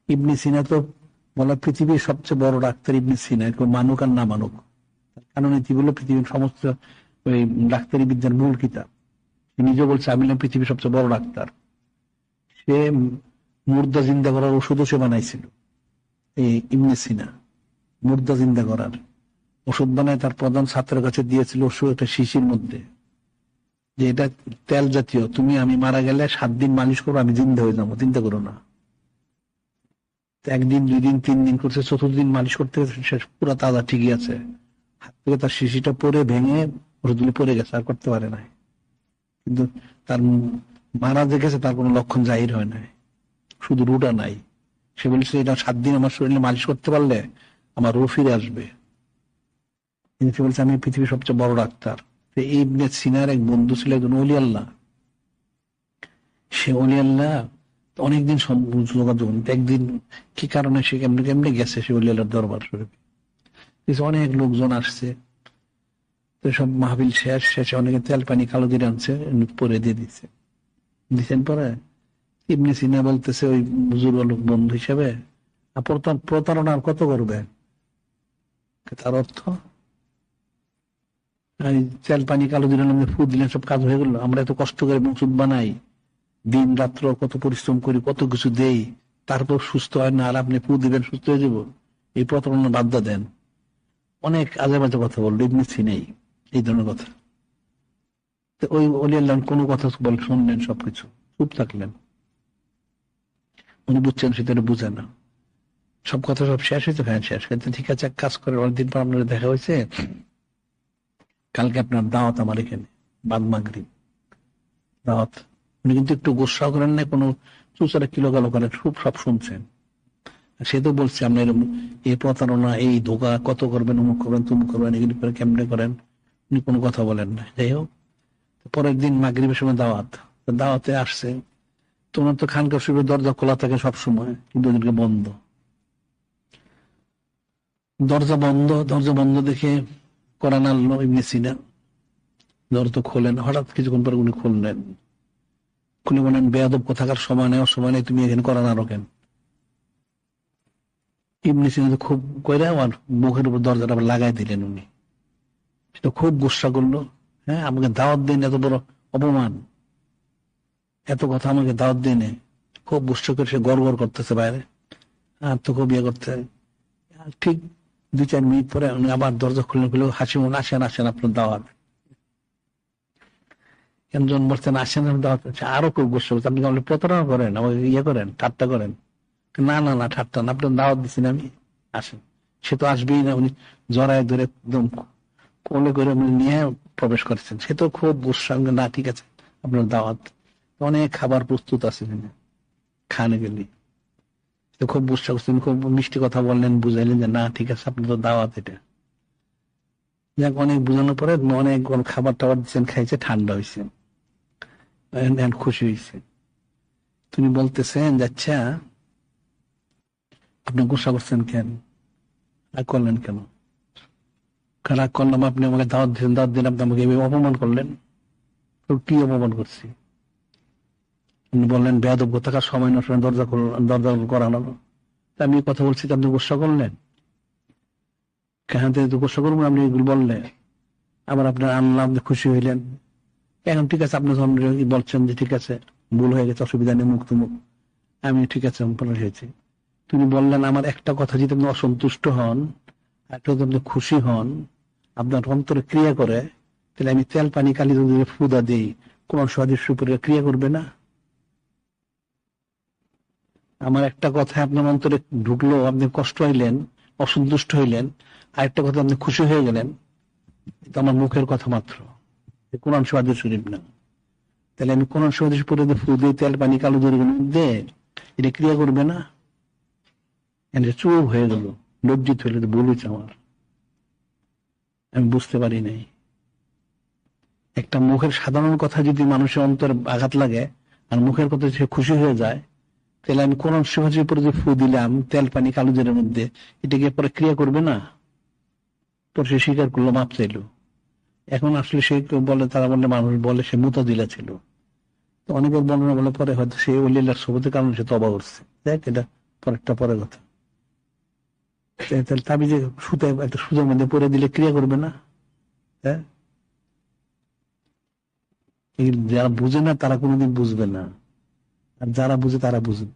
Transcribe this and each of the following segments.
ইবনে সিনা তো বলা পৃথিবীর সবচেয়ে বড় ডাক্তার ইবনে সিনা, কেউ মানুক আর না মানুক। কারণ নীতি বললো পৃথিবীর সমস্ত ওই ডাক্তারি বিদ্যার মূল কিতাব। সে নিজে বলছে আমি হলাম পৃথিবীর সবচেয়ে বড় ডাক্তার। সে মুর্দা জিন্দা করার ওষুধও সে বানাইছিল, এই ইবনে সিনা। মুর্দা জিন্দা করার ওষুধ বানায় তার প্রধান ছাত্রের কাছে দিয়েছিল ওষুধ একটা শিশির মধ্যে, যে এটা তেল জাতীয়, তুমি আমি মারা গেলে 7 দিন মালিশ করো, আমি জিন্দা হয়ে যাবো, চিন্তা করো না। একদিন, 2 দিন, 3 দিন করছে, 4th দিন মালিশ করতে গেছে, শেষ পুরো তাজা ঠিকই আছে। হাত থেকে তার শিশিটা পরে ভেঙে ওষুধগুলি পড়ে গেছে, আর করতে পারে নাই। কিন্তু তার মারা যে গেছে তার কোনো লক্ষণ জাহির হয় নাই, শুধু রুটা নাই। সে বলছে এটা 7 দিন আমার শরীরে মালিশ করতে পারলে আমার রু ফিরে আসবে। কিন্তু সে বলছে আমি পৃথিবীর সবচেয়ে বড় ডাক্তার। এই ইবনে সিনার এক বন্ধু ছিল একজন ওলি আল্লাহ। সে ওলি আল্লাহ অনেকদিন যোগাযোগ, একদিন কি কারণে সে কেমনে কেমনে গেছে সে ওলি আল্লাহর দরবার শরীফে। অনেক লোকজন আসছে, তো সব মাহফিল শেষে অনেকে তেল পানি কালো দিয়ে আনছে, পরে দিয়ে দিচ্ছে। দিচ্ছেন পরে ইবনে সিনা বলতেছে ওই বুজুর্গ লোক বন্ধু হিসেবে, প্রতারণা আর কত করবে? তার অর্থ তেল পানি কালো দিলেন, ফু দিলেন, সব কাজ হয়ে গেল। আমরা এত কষ্ট করে ওষুধ বানাই, দিন রাত্র কত পরিশ্রম করি, কত কিছু দেই, তারপর সুস্থ হয় না, আর আপনি ফু দিবেন সুস্থ হয়ে যাব? এই প্রতারণা বাধ্য দেন। অনেক আজে বাজে কথা বললো ইবনে সিনাই, এই ধরনের কথা। তো ওই ওলি আল্লাহ কোনো কথা বল শুনলেন, সবকিছু চুপ থাকলেন। উনি বুঝছেন, সেটা বুঝে না। সব কথা সব শেষ হয়েছে, হ্যাঁ শেষ হয়েছে, ঠিক আছে এক কাজ করে, অনেকদিন পর আপনার দেখা হয়েছে, কালকে আপনার দাওয়াত আমার এখানে, বাদ মাগরিব দাওয়াত। উনি কিন্তু একটু গোসা করেন না, কোনো চুচারা কিলো গালো করেন, খুব সব শুনছেন। সে তো বলছে আপনার এই প্রতারণা, এই ধোকা কত করবেন, অমুক করবেন, তুমুক করবেন, এগুলি করে কেমনে করেন। উনি কোনো কথা বলেন না। যাই হোক, পরের দিন মাগরিবের সময় দাওয়াত, দাওয়াতে আসছে। তোমার তো খানকা শরীফের দরজা খোলা থাকে সব সময়, কিন্তু ওদেরকে বন্ধ, দরজা বন্ধ। দরজা বন্ধ দেখে কোরআন আনলো ইবনে সিনা, দরজা খোলেন। হঠাৎ কিছুক্ষণ পরে উনি খুললেন, খুলে বলেন বেয়াদব কোথাকার, সময় নেই, অসময় নেই, তুমি এখানে কোরআন আনো কেন? ইবনে সিনা তো খুব কইরা আমার মুখের উপর দরজাটা আবার লাগাই দিলেন উনি। সেটা খুব গুসা করলো। হ্যাঁ, আমাকে দাওয়াত দিন, এত বড় অপমান, এত কথা আমাকে দাওয়াত দিনে। খুব গুসা করে সে গড় করতেছে বাইরে, আর তো খুব ইয়ে করতে। ঠিক 2-4 মিনিট পরে উনি আবার দরজা খুললেন, খুলে হাসি মনে, আসেন আসেন আপনার দাওয়াত। একজন বলছেন আসেন দাওয়াত, আরো খুব গুসা করছে, আপনি আমাকে প্রতারণা করেন, আমাকে ইয়ে করেন, ঠাট্টা করেন। না না না, ঠাট্টা না, আপনার দাওয়াত দিচ্ছেন আমি, আসেন। সে তো আসবেই না। উনি জড়ায় ধরে একদম কোলে করে নিয়ে প্রবেশ করেছেন। সে তো খুব গুসা, না ঠিক আছে আপনার দাওয়াত, অনেক খাবার প্রস্তুত আছে, খানে গেলি। তো খুব গুসা করছেন, খুব মিষ্টি কথা বললেন, বুঝাইলেন যে না ঠিক আছে আপনার তো দাওয়াত এটা। যাক, অনেক বোঝানোর পরে অনেক খাবার টাবার দিচ্ছেন, খাইছে, ঠান্ডা হয়েছে, খুশি হয়েছে। তুমি বলতেছেন যাচ্ছা আপনি গুসা করছেন কেন, রাগ করলেন কেন? রাগ করলাম, আপনি আমাকে দাওয়াত দিলেন, দাওয়াত দিন, আপনি আমাকে অপমান করলেন। কি অপমান করছি? আপনি বললেন বেয়াদব থাকার সময় নষ্ট, দরজা করানো। আমি কথা বলছি, আপনি গুসা করলেন কেন? গুসা করবো আপনি এগুলো বললে। আবার আপনার আনলাম, আপনি খুশি হইলেন। এখন ঠিক আছে, আপনি যখন বলছেন যে ঠিক আছে ভুল হয়ে গেছে, অসুবিধা নেই, মুখ তুমুক, আমি ঠিক আছে হয়েছি। তুমি বললেন আমার একটা কথা যদি আপনি অসন্তুষ্ট হন, একটা যদি আপনি খুশি হন, আপনার অন্তরে ক্রিয়া করে, তাহলে আমি তেল পানি কালি যদি ফুদা দিই, কোন সদস্য উপরে ক্রিয়া করবে না? আমার একটা কথা আপনার অন্তরে ঢুকলো, আপনি কষ্ট হইলেন, অসন্তুষ্ট হইলেন, আর একটা কথা আপনি খুশি হয়ে গেলেন, এটা আমার মুখের কথা মাত্র, কোরআন শরীফ শরীফ না। তাহলে আমি কোরআন শরীফ পরে ফু দিয়ে তেল পানি কালো দিয়ে এটা ক্রিয়া করবে না? চুপ হয়ে গেল, লজ্জিত হইলে তো বলেছে আমার, আমি বুঝতে পারি নাই। একটা মুখের সাধারণ কথা যদি মানুষের অন্তরে আঘাত লাগে, আর মুখের কথা সে খুশি হয়ে যায়, তাহলে আমি কোরআন শরীফের উপরে যে ফু দিলাম তেল পানি কালো জলের মধ্যে, এটা গিয়ে পরে ক্রিয়া করবে না? পরে সে স্বীকার করলো, মাপ চাইলো। এখন আসলে সে বলে, তারা বলে, মানুষ বলে সে মুতাজিলা ছিল। তো অনেকের বর্ণনা বলে পরে হয়তো সে ওলিল্লার সবুতের কারণে সে তবা করছে। দেখ, এটা পরেরটা পরের কথা। তাহলে তাবিজে সুতে একটা সুদের মধ্যে পরে দিলে ক্রিয়া করবে না? হ্যাঁ, যারা বুঝে না তারা কোনোদিন বুঝবে না, আর যারা বুঝে তারা বুঝবে।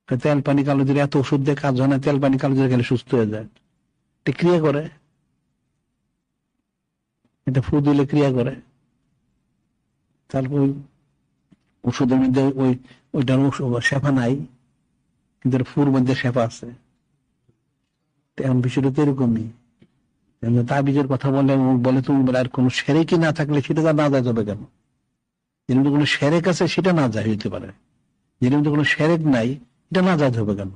তেল পানি কালো জিরে এত ওষুধ দিয়ে কাজ হয় না, তেল পানি কালো জিরে খেলে সুস্থ হয়ে যায়। এটা ক্রিয়া করে, এটা ফু দিলে ক্রিয়া করে। তারপর ওষুধের মধ্যে ওইটার শেফা নাই, কিন্তু ফুর মধ্যে শেফা আছে। এখন বিষয়টা তো এরকমই। তাবিজের কথা বলে তুমি বলে, আর কোন সেরেকি না থাকলে সেটা না যায় যাবে কেন? যের মধ্যে কোনো সেরেক আছে সেটা না যায় হইতে পারে, যের মধ্যে কোনো সেরেক নাই এটা না যায় হবে কেন?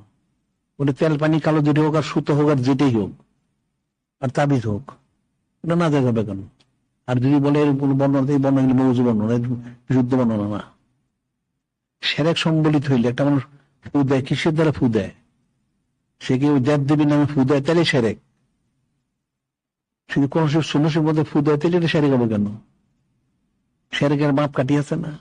ওটা তেল পানি কালো যেটা হোক, আর সুতো হোক, আর যেটাই হোক, আর তাবিজ হোক, ওটা না যায় হবে কেন? আর যদি বলে কোন বর্ণনা, এই বর্ণনা মৌজু বর্ণনা, বিশুদ্ধ বর্ণনা না। সেরেক সংবলিত হইলে একটা মানুষ ফু দেয়, কিসের দ্বারা ফু দেয়? সে কি ওই দেব দেবীর নামে ফু দেয়, তাহলে সেরেক। শুধু কোন সন্ন্যাসীর মধ্যে ফু দেয়, তাহলে এটা সেরেক হবে কেন? সেরেকের মাপ কাটিয়েছে না।